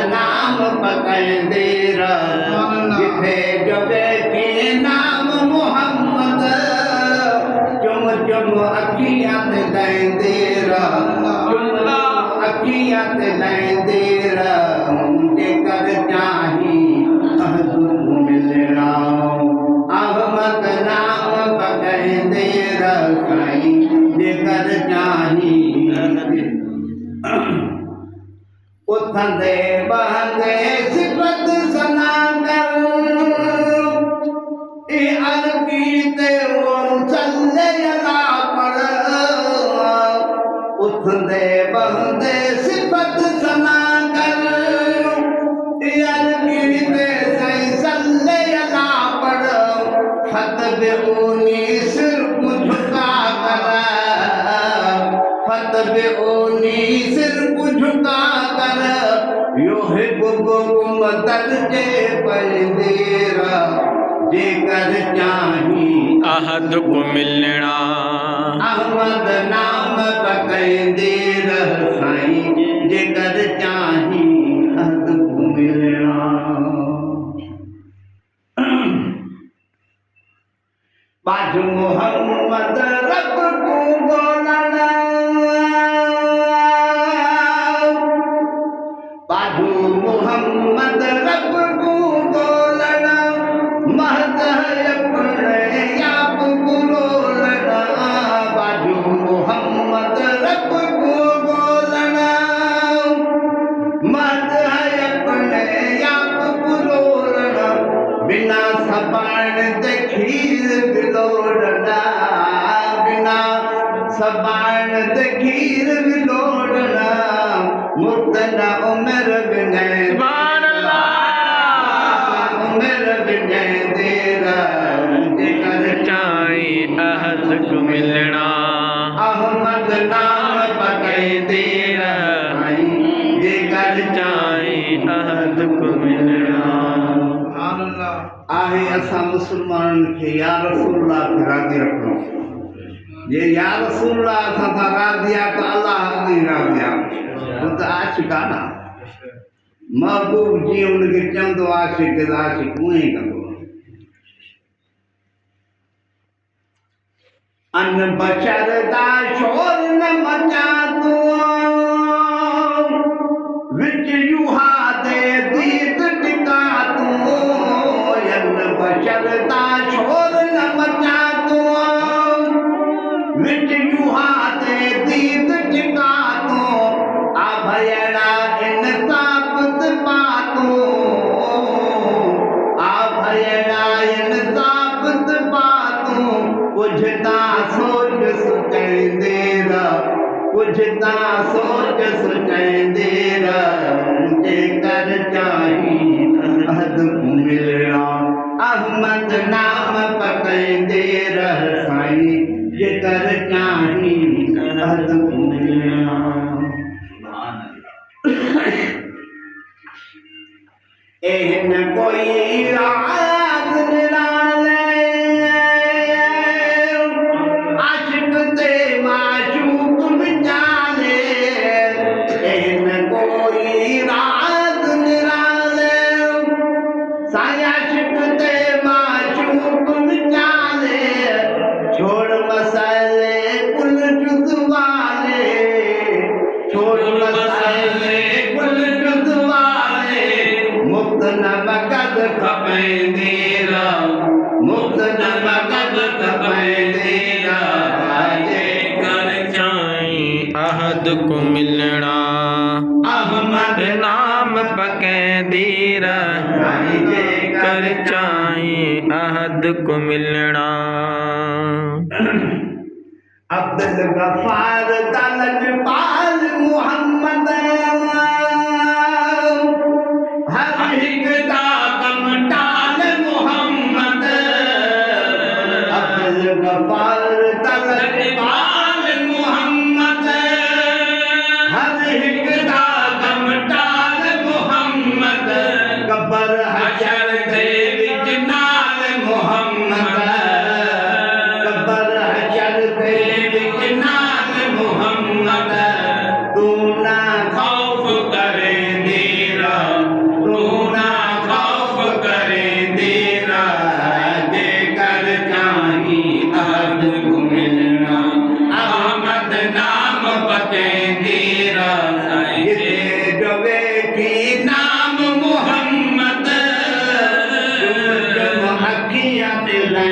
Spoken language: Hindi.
नाम पकड़े जिथे जबे के नाम मोहम्मद चुम चुम अखियां ते लैंदे चुम अखियां ते लैंदे जेकर चाही मिलना अहमद नाम पकड़े साईं जेकर चाही उथंदे बहंदे सिफत सना कर ए अरबी ते वो चले अला पढ़ उथंदे बहंदे सिफत सना कर ए अरबी ते सही चले अला पढ़ खत बे ऊनी सिर झुका कर खत बे ऊनी सिर झुका कर यो है गुम दर्जे बंदेरा जेकर चाही अहद को मिलना अहमद नाम पकड़े साईं जेकर चाही अहद को मिलना बाजू मोहम्मद रब को बोलना बाजू मोहम्मद रब को बोलना महद है अपने आप को रोलना बाजू मोहम्मद रब को बोलना महद है अपने आप को रोलना बिना सबान ते खीर बिलोड़ना बिना सबान ते खीर बिलोड़ना मुर्तना उम्र बिने उम्र बिने तेरा जेकर चाहे अहद को मिलना अहमद नाम पकड़े जेकर चाहे अहद को मिलना आहे असां मुसलमान खे या रसूलुल्लाह खे राज़ी रखणो जे या रसूलुल्लाह असां सां राज़ी आहे त अलाह बि राज़ी आहे वो तो आशिक आहे न महबूब जीअं उनखे चवंदो आशिक त आशिक उएं ई कंदो अन बशर दा शोर न मचा तूं विच यूहा दे दीद टिका तूं अन बशर दा शोर न मचा तूं विच यूहा दे दीद टिका तूं आ भयड़ा इंसाफ पातूं आ भयड़ा इंसाफ पातूं कुझता सोच सुचंदे कुझता सोच सुचंदे जेकर चाही अहद को मिलना अहमद नाम पकड़े साईं जेकर चाही अहद को मिलना एहन कोई राज निराले आशिक ते माशूक विचारे एहन कोई राज निराले साईं आशिक ते माशूक विचारे छोड़ मसाले कुल जुदवाले छोड़ मसाले कुल जुदवाले मुक्त न मगद खपेंदे मुक्त न मगद खपेंदे कर चाहे अहद को मिलना अहमद नाम पकड़े कर चाहे अहद को मिलना अब्दुल गफ्फार दलज पाल मोहम्मद हर एक दा कमटाल मोहम्मद अब्दुल गफ्फार दलज पाल मोहम्मद हर एक दा कमटाल मोहम्मद कबर हशर दे विच नाल मोहम्मद कबर हशर दे विच नाल मोहम्मद तू ना खौफ मिलना